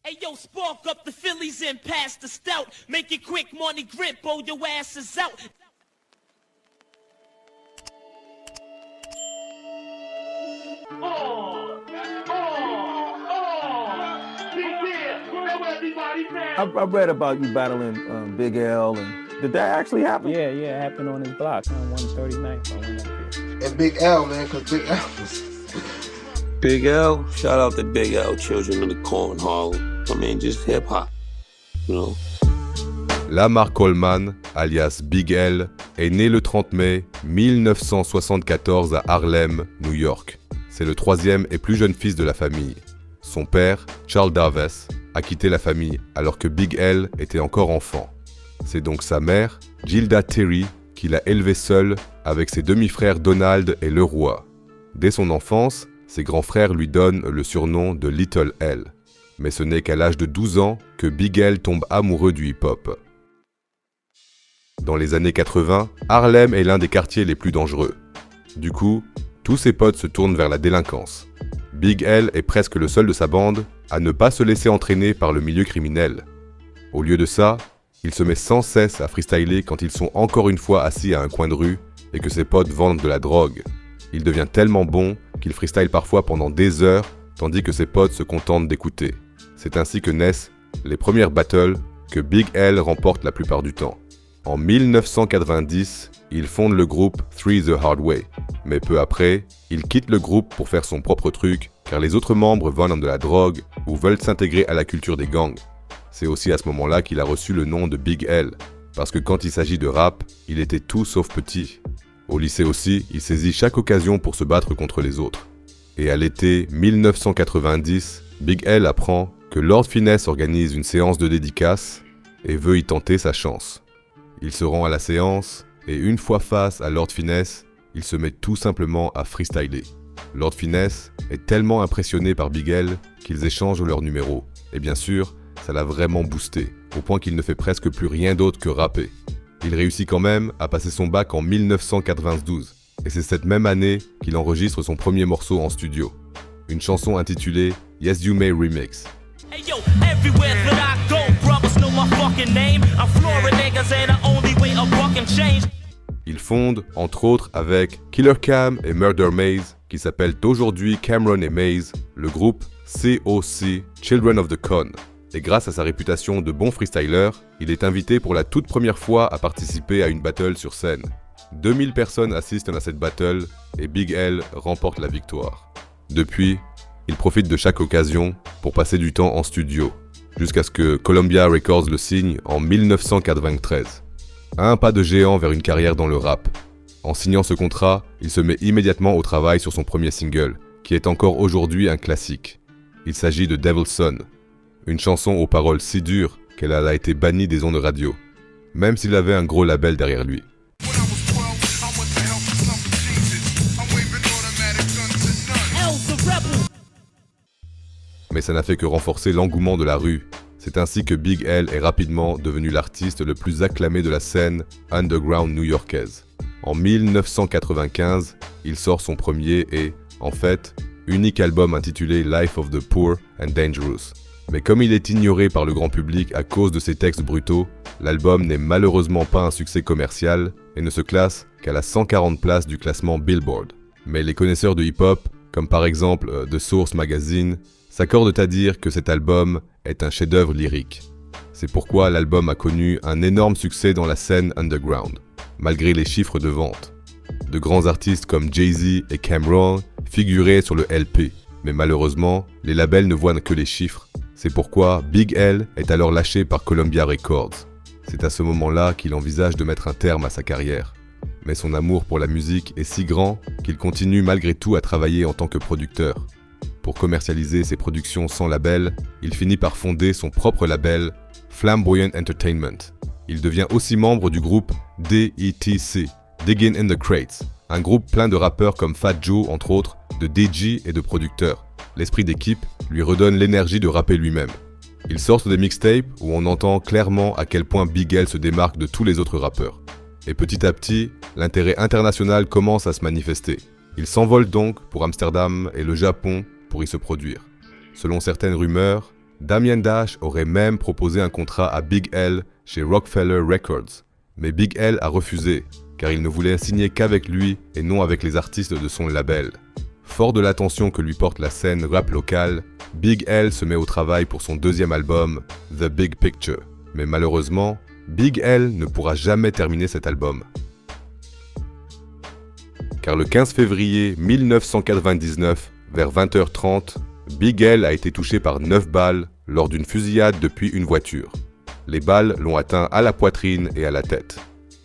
Hey yo, spark up the Phillies and pass the stout. Make it quick, money grip, or your ass is out. I read about you battling Big L, and did that actually happen? Yeah, it happened on his block on 139th. I went up there. And Big L, man, because Big L was... Big L, shout out to Big L, Children of the Corn, Harlem. I mean, just hip-hop, you know. Lamar Coleman, alias Big L, est né le 30 mai 1974 à Harlem, New York. C'est le troisième et plus jeune fils de la famille. Son père, Charles Darves, a quitté la famille alors que Big L était encore enfant. C'est donc sa mère, Gilda Terry, qui l'a élevé seul avec ses demi-frères Donald et Leroy. Dès son enfance, ses grands frères lui donnent le surnom de Little L. Mais ce n'est qu'à l'âge de 12 ans que Big L tombe amoureux du hip-hop. Dans les années 80, Harlem est l'un des quartiers les plus dangereux. Du coup, tous ses potes se tournent vers la délinquance. Big L est presque le seul de sa bande à ne pas se laisser entraîner par le milieu criminel. Au lieu de ça, il se met sans cesse à freestyler quand ils sont encore une fois assis à un coin de rue et que ses potes vendent de la drogue. Il devient tellement bon qu'il freestyle parfois pendant des heures tandis que ses potes se contentent d'écouter. C'est ainsi que naissent les premières battles que Big L remporte la plupart du temps. En 1990, il fonde le groupe Three the Hard Way. Mais peu après, il quitte le groupe pour faire son propre truc car les autres membres vendent de la drogue ou veulent s'intégrer à la culture des gangs. C'est aussi à ce moment-là qu'il a reçu le nom de Big L, parce que quand il s'agit de rap, il était tout sauf petit. Au lycée aussi, il saisit chaque occasion pour se battre contre les autres. Et à l'été 1990, Big L apprend que Lord Finesse organise une séance de dédicace et veut y tenter sa chance. Il se rend à la séance et une fois face à Lord Finesse, il se met tout simplement à freestyler. Lord Finesse est tellement impressionné par Big L qu'ils échangent leurs numéros. Et bien sûr, ça l'a vraiment boosté, au point qu'il ne fait presque plus rien d'autre que rapper. Il réussit quand même à passer son bac en 1992, et c'est cette même année qu'il enregistre son premier morceau en studio. Une chanson intitulée Yes You May Remix. Hey yo, everywhere that I go, brothers know my fucking name. I'm flooring niggas and the only way a fucking change. Il fonde, entre autres, avec Killer Cam et Murder Maze, qui s'appellent aujourd'hui Cameron et Maze, le groupe COC, Children of the Corn. Et grâce à sa réputation de bon freestyler, il est invité pour la toute première fois à participer à une battle sur scène. 2000 personnes assistent à cette battle et Big L remporte la victoire. Depuis, il profite de chaque occasion pour passer du temps en studio, jusqu'à ce que Columbia Records le signe en 1993. Un pas de géant vers une carrière dans le rap. En signant ce contrat, il se met immédiatement au travail sur son premier single, qui est encore aujourd'hui un classique. Il s'agit de Devil's Son, une chanson aux paroles si dures qu'elle a été bannie des ondes radio, même s'il avait un gros label derrière lui. Mais ça n'a fait que renforcer l'engouement de la rue. C'est ainsi que Big L est rapidement devenu l'artiste le plus acclamé de la scène underground new-yorkaise. En 1995, il sort son premier et, en fait, unique album intitulé Life of the Poor and Dangerous. Mais comme il est ignoré par le grand public à cause de ses textes brutaux, l'album n'est malheureusement pas un succès commercial et ne se classe qu'à la 140 place du classement Billboard. Mais les connaisseurs de hip-hop, comme par exemple The Source Magazine, s'accordent à dire que cet album est un chef-d'œuvre lyrique. C'est pourquoi l'album a connu un énorme succès dans la scène underground, malgré les chiffres de vente. De grands artistes comme Jay-Z et Cam'ron figuraient sur le LP, mais malheureusement, les labels ne voient que les chiffres. C'est pourquoi Big L est alors lâché par Columbia Records. C'est à ce moment-là qu'il envisage de mettre un terme à sa carrière. Mais son amour pour la musique est si grand qu'il continue malgré tout à travailler en tant que producteur. Pour commercialiser ses productions sans label, il finit par fonder son propre label, Flamboyant Entertainment. Il devient aussi membre du groupe DETC, Diggin' in the Crates, un groupe plein de rappeurs comme Fat Joe entre autres, de DJ et de producteurs. L'esprit d'équipe lui redonne l'énergie de rapper lui-même. Il sort sur des mixtapes où on entend clairement à quel point Big L se démarque de tous les autres rappeurs. Et petit à petit, l'intérêt international commence à se manifester. Il s'envole donc pour Amsterdam et le Japon pour y se produire. Selon certaines rumeurs, Damien Dash aurait même proposé un contrat à Big L chez Rockefeller Records, mais Big L a refusé, car il ne voulait signer qu'avec lui et non avec les artistes de son label. Fort de l'attention que lui porte la scène rap locale, Big L se met au travail pour son deuxième album, The Big Picture. Mais malheureusement, Big L ne pourra jamais terminer cet album. Car le 15 février 1999, vers 20h30, Big L a été touché par 9 balles lors d'une fusillade depuis une voiture. Les balles l'ont atteint à la poitrine et à la tête.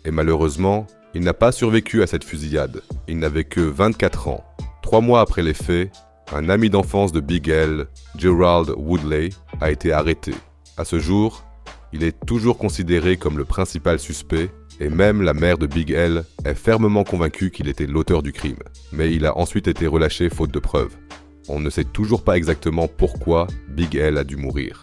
Et malheureusement, il n'a pas survécu à cette fusillade. Il n'avait que 24 ans. 3 mois après les faits, un ami d'enfance de Big L, Gerald Woodley, a été arrêté. À ce jour, il est toujours considéré comme le principal suspect, et même la mère de Big L est fermement convaincue qu'il était l'auteur du crime. Mais il a ensuite été relâché faute de preuves. On ne sait toujours pas exactement pourquoi Big L a dû mourir.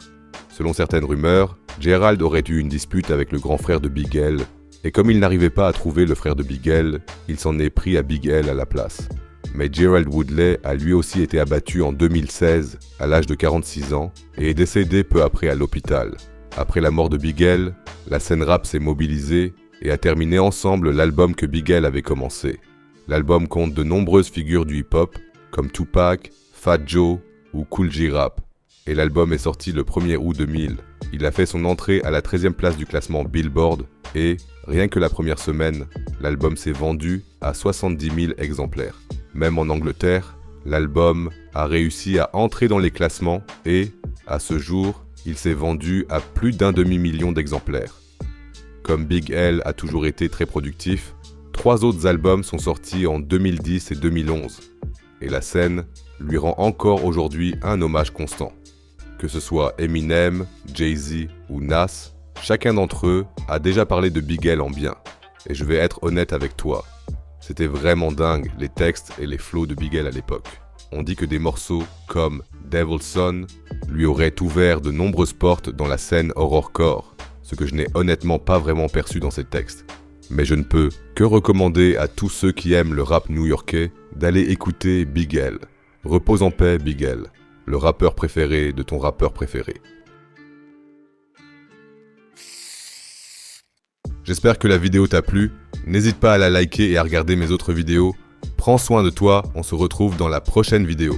Selon certaines rumeurs, Gerald aurait eu une dispute avec le grand frère de Big L, et comme il n'arrivait pas à trouver le frère de Big L, il s'en est pris à Big L à la place. Mais Gerald Woodley a lui aussi été abattu en 2016, à l'âge de 46 ans, et est décédé peu après à l'hôpital. Après la mort de Big L, la scène rap s'est mobilisée et a terminé ensemble l'album que Big L avait commencé. L'album compte de nombreuses figures du hip-hop, comme Tupac, Fat Joe ou Kool G Rap. Et l'album est sorti le 1er août 2000. Il a fait son entrée à la 13e place du classement Billboard et, rien que la première semaine, l'album s'est vendu à 70 000 exemplaires. Même en Angleterre, l'album a réussi à entrer dans les classements et, à ce jour, il s'est vendu à plus d'1 demi-million d'exemplaires. Comme Big L a toujours été très productif, 3 autres albums sont sortis en 2010 et 2011. Et la scène lui rend encore aujourd'hui un hommage constant. Que ce soit Eminem, Jay-Z ou Nas, chacun d'entre eux a déjà parlé de Big L en bien. Et je vais être honnête avec toi, c'était vraiment dingue les textes et les flows de Big L à l'époque. On dit que des morceaux comme Devil's Son lui auraient ouvert de nombreuses portes dans la scène horrorcore, ce que je n'ai honnêtement pas vraiment perçu dans ces textes. Mais je ne peux que recommander à tous ceux qui aiment le rap new-yorkais d'aller écouter Big L. Repose en paix Big L, le rappeur préféré de ton rappeur préféré. J'espère que la vidéo t'a plu, n'hésite pas à la liker et à regarder mes autres vidéos. Prends soin de toi, on se retrouve dans la prochaine vidéo.